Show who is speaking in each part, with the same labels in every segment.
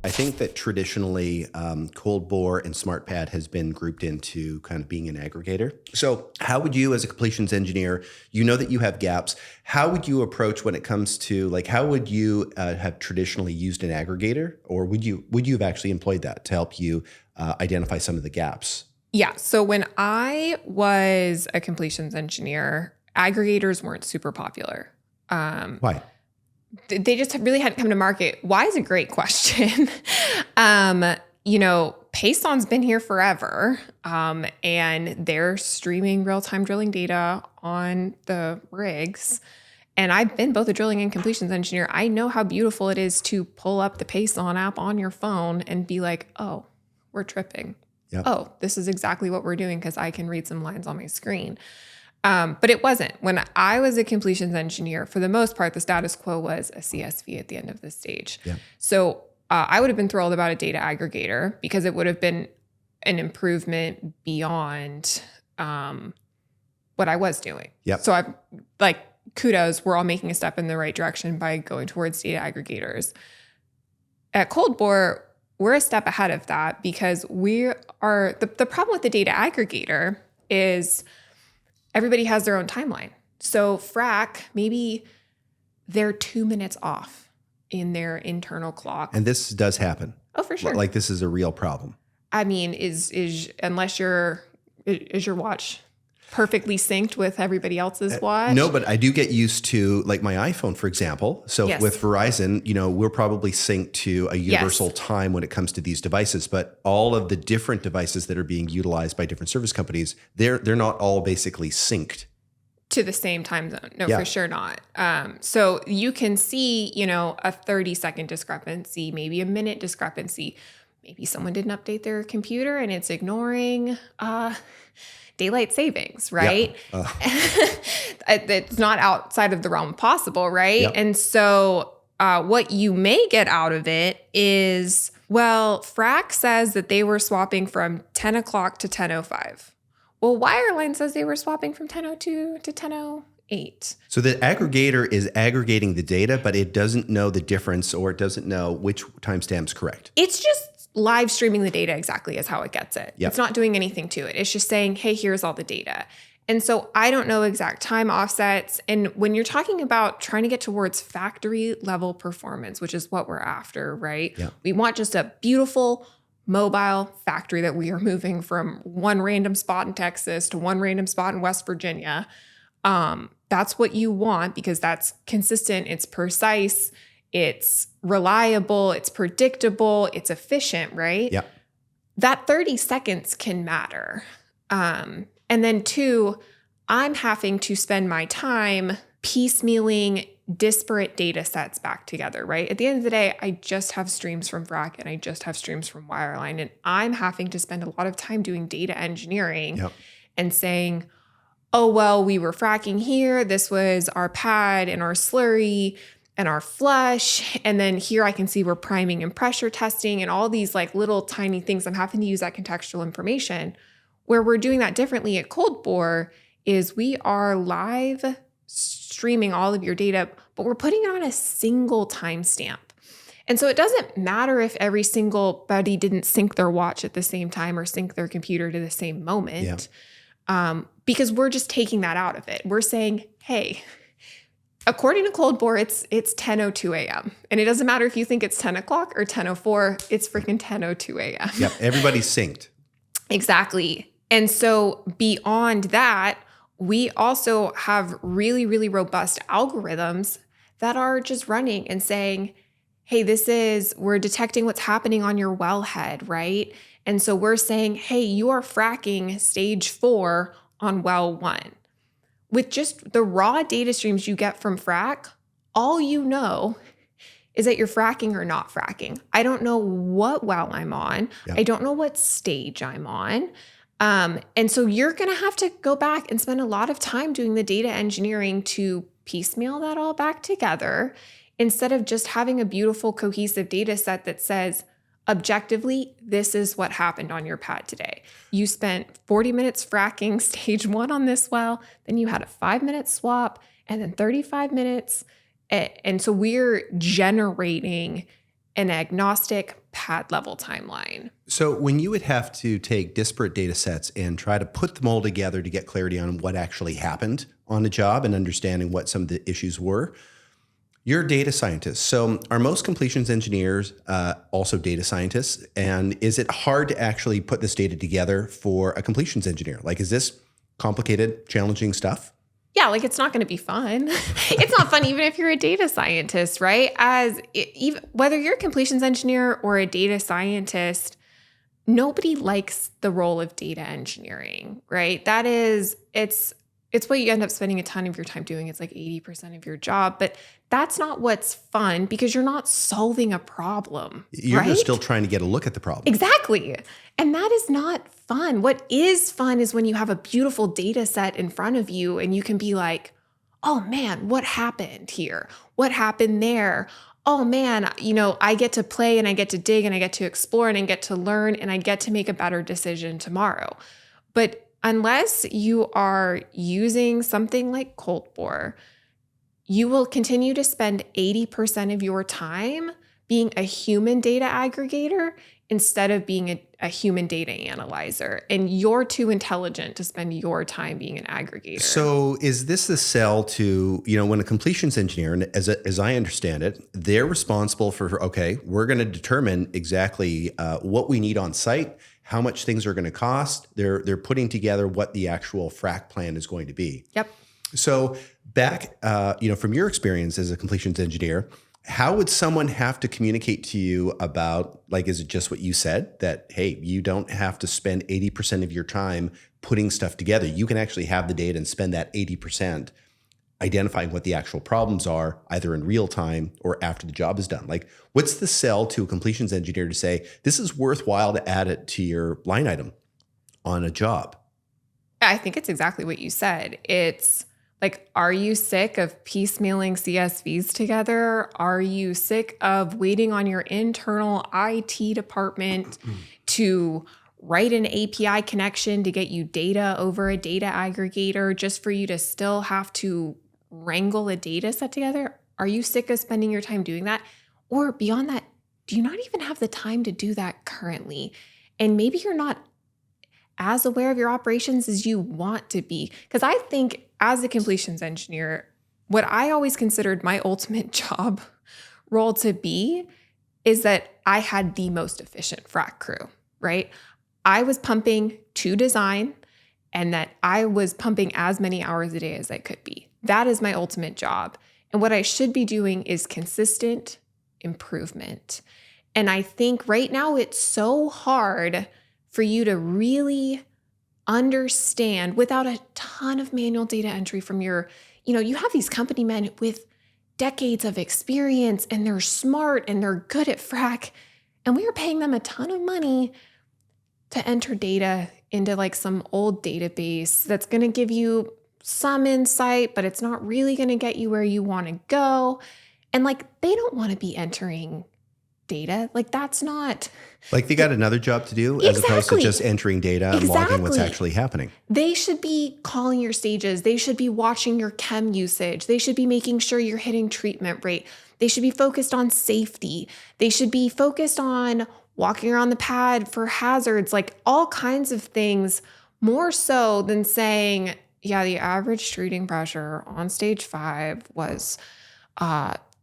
Speaker 1: I think that traditionally cold bore and SmartPAD has been grouped into kind of being an aggregator. So how would you, as a completions engineer, you know that you have gaps, how would you approach when it comes to, like, how would you have traditionally used an aggregator, or would you have actually employed that to help you identify some of the gaps?
Speaker 2: Yeah. So when I was a completions engineer, aggregators weren't super popular.
Speaker 1: Why?
Speaker 2: They just really hadn't come to market. Why is a great question. Payson's been here forever, and they're streaming real-time drilling data on the rigs. And I've been both a drilling and completions engineer. I know how beautiful it is to pull up the Payson app on your phone and be like, oh, we're tripping.
Speaker 1: Yep.
Speaker 2: Oh, this is exactly what we're doing because I can read some lines on my screen. But it wasn't. When I was a completions engineer, for the most part, the status quo was a CSV at the end of the stage.
Speaker 1: Yeah.
Speaker 2: So I would have been thrilled about a data aggregator because it would have been an improvement beyond what I was doing.
Speaker 1: Yep.
Speaker 2: So kudos, we're all making a step in the right direction by going towards data aggregators. At Cold Bore, we're a step ahead of that because we are, the problem with the data aggregator is everybody has their own timeline. So frac, maybe they're 2 minutes off in their internal clock.
Speaker 1: And this does happen.
Speaker 2: Oh, for sure.
Speaker 1: Like, this is a real problem.
Speaker 2: I mean, is your watch perfectly synced with everybody else's watch?
Speaker 1: No, but I do get used to, like, my iPhone, for example. So
Speaker 2: Yes.
Speaker 1: with Verizon, we're probably synced to a universal time when it comes to these devices. But all of the different devices that are being utilized by different service companies, they're not all basically synced
Speaker 2: to the same time zone. No,
Speaker 1: Yeah.
Speaker 2: for sure not. So you can see, a 30-second discrepancy, maybe a minute discrepancy. Maybe someone didn't update their computer and it's ignoring daylight savings, right?
Speaker 1: Yeah.
Speaker 2: It's not outside of the realm possible, right?
Speaker 1: Yep.
Speaker 2: And so what you may get out of it is, well, Frac says that they were swapping from 10 o'clock to 10:05. Well, Wireline says they were swapping from 10:02 to 10:08.
Speaker 1: So the aggregator is aggregating the data, but it doesn't know the difference, or it doesn't know which timestamp's correct.
Speaker 2: It's just live streaming the data exactly as how it gets it.
Speaker 1: Yep.
Speaker 2: It's not doing anything to it. It's just saying, hey, here's all the data. And so I don't know exact time offsets. And when you're talking about trying to get towards factory level performance, which is what we're after, right?
Speaker 1: Yeah.
Speaker 2: We want just a beautiful mobile factory that we are moving from one random spot in Texas to one random spot in West Virginia. That's what you want because that's consistent, it's precise, it's reliable, it's predictable, it's efficient, right?
Speaker 1: Yeah.
Speaker 2: That 30 seconds can matter. And then 2, I'm having to spend my time piecemealing disparate data sets back together, right? At the end of the day, I just have streams from Frac and I just have streams from Wireline, and I'm having to spend a lot of time doing data engineering
Speaker 1: Yep.
Speaker 2: and saying, oh, well, we were fracking here. This was our pad and our slurry and our flush. And then here I can see we're priming and pressure testing and all these like little tiny things. I'm having to use that contextual information. Where we're doing that differently at Cold Bore is we are live streaming all of your data, but we're putting it on a single timestamp. And so it doesn't matter if every single buddy didn't sync their watch at the same time or sync their computer to the same moment, because we're just taking that out of it. We're saying, hey, according to Cold Bore, it's 10:02 a.m. And it doesn't matter if you think it's 10 o'clock or 10:04, it's freaking 10:02 a.m.
Speaker 1: Yep. Everybody's synced.
Speaker 2: Exactly. And so beyond that, we also have really, really robust algorithms that are just running and saying, hey, we're detecting what's happening on your wellhead, right? And so we're saying, hey, you are fracking stage 4 on well 1. With just the raw data streams you get from Frac, all you know is that you're fracking or not fracking. I don't know what well I'm on.
Speaker 1: Yep.
Speaker 2: I don't know what stage I'm on. And so you're going to have to go back and spend a lot of time doing the data engineering to piecemeal that all back together instead of just having a beautiful cohesive data set that says, objectively, this is what happened on your pad today. You spent 40 minutes fracking stage 1 on this well, then you had a 5-minute swap, and then 35 minutes. And so we're generating an agnostic pad level timeline.
Speaker 1: So when you would have to take disparate data sets and try to put them all together to get clarity on what actually happened on a job and understanding what some of the issues were, you're a data scientist. So are most completions engineers also data scientists? And is it hard to actually put this data together for a completions engineer? Like, is this complicated, challenging stuff?
Speaker 2: Yeah, like it's not going to be fun. It's not fun even if you're a data scientist, right? Even whether you're a completions engineer or a data scientist, nobody likes the role of data engineering, right? It's what you end up spending a ton of your time doing. It's like 80% of your job, but that's not what's fun because you're not solving a problem.
Speaker 1: You're
Speaker 2: right?
Speaker 1: just still trying to get a look at the problem.
Speaker 2: Exactly. And that is not fun. What is fun is when you have a beautiful data set in front of you and you can be like, oh man, what happened here? What happened there? Oh man, I get to play and I get to dig and I get to explore and I get to learn and I get to make a better decision tomorrow. But unless you are using something like Cold Bore, you will continue to spend 80% of your time being a human data aggregator instead of being a human data analyzer. And you're too intelligent to spend your time being an aggregator.
Speaker 1: So is this the sell to, when a completions engineer, and as I understand it, they're responsible for, okay, we're going to determine exactly what we need on site, how much things are going to cost. They're putting together what the actual frac plan is going to be.
Speaker 2: Yep.
Speaker 1: So back, from your experience as a completions engineer, how would someone have to communicate to you about, like, is it just what you said that, hey, you don't have to spend 80% of your time putting stuff together. You can actually have the data and spend that 80% identifying what the actual problems are, either in real time or after the job is done. Like, what's the sell to a completions engineer to say, this is worthwhile to add it to your line item on a job?
Speaker 2: I think it's exactly what you said. It's like, are you sick of piecemealing CSVs together? Are you sick of waiting on your internal IT department to write an API connection to get you data over a data aggregator just for you to still have to wrangle a data set together? Are you sick of spending your time doing that? Or beyond that, do you not even have the time to do that currently? And maybe you're not as aware of your operations as you want to be. Because I think as a completions engineer, what I always considered my ultimate job role to be is that I had the most efficient frac crew, right? I was pumping to design and that I was pumping as many hours a day as I could be. That is my ultimate job. And what I should be doing is consistent improvement. And I think right now it's so hard for you to really understand without a ton of manual data entry from you have these company men with decades of experience and they're smart and they're good at frac. And we are paying them a ton of money to enter data into like some old database that's going to give you some insight, but it's not really going to get you where you want to go. And like, they don't want to be entering data. Like, that's not...
Speaker 1: Like, they got another job to do as opposed to just entering data and logging what's actually happening.
Speaker 2: They should be calling your stages. They should be watching your chem usage. They should be making sure you're hitting treatment rate. They should be focused on safety. They should be focused on walking around the pad for hazards, like all kinds of things, more so than saying, yeah, the average treating pressure on stage 5 was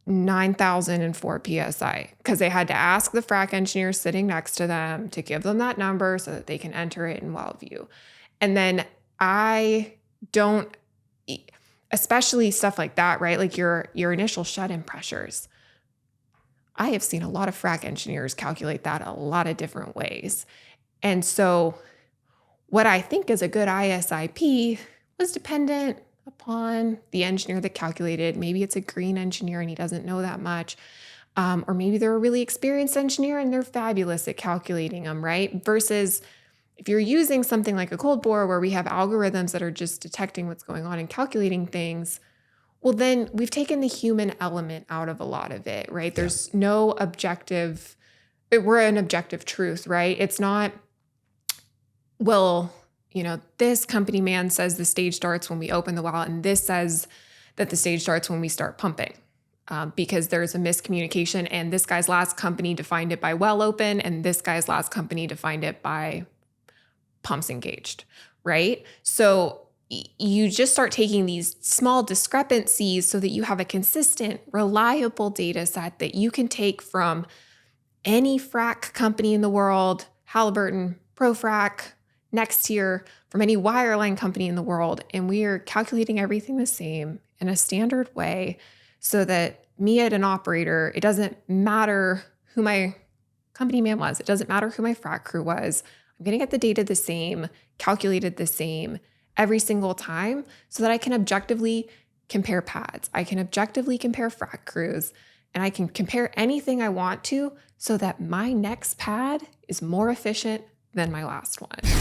Speaker 2: 9,004 PSI, because they had to ask the frac engineer sitting next to them to give them that number so that they can enter it in WellView. And then especially stuff like that, right? Like your initial shut-in pressures. I have seen a lot of frac engineers calculate that a lot of different ways. And so what I think is a good ISIP was dependent upon the engineer that calculated. Maybe it's a green engineer and he doesn't know that much. Or maybe they're a really experienced engineer and they're fabulous at calculating them, right? Versus if you're using something like a Cold Bore where we have algorithms that are just detecting what's going on and calculating things, well, then we've taken the human element out of a lot of it, right?
Speaker 1: Yeah.
Speaker 2: There's no objective, we're an objective truth, right? It's not, well, this company man says the stage starts when we open the well, and this says that the stage starts when we start pumping. because there's a miscommunication, and this guy's last company defined it by well open, and this guy's last company defined it by pumps engaged, right? So you just start taking these small discrepancies so that you have a consistent, reliable data set that you can take from any frac company in the world, Halliburton, ProFrac, NexTier, from any wireline company in the world. And we are calculating everything the same in a standard way so that me as an operator, it doesn't matter who my company man was. It doesn't matter who my frac crew was. I'm going to get the data the same, calculated the same every single time so that I can objectively compare pads. I can objectively compare frac crews, and I can compare anything I want to so that my next pad is more efficient than my last one.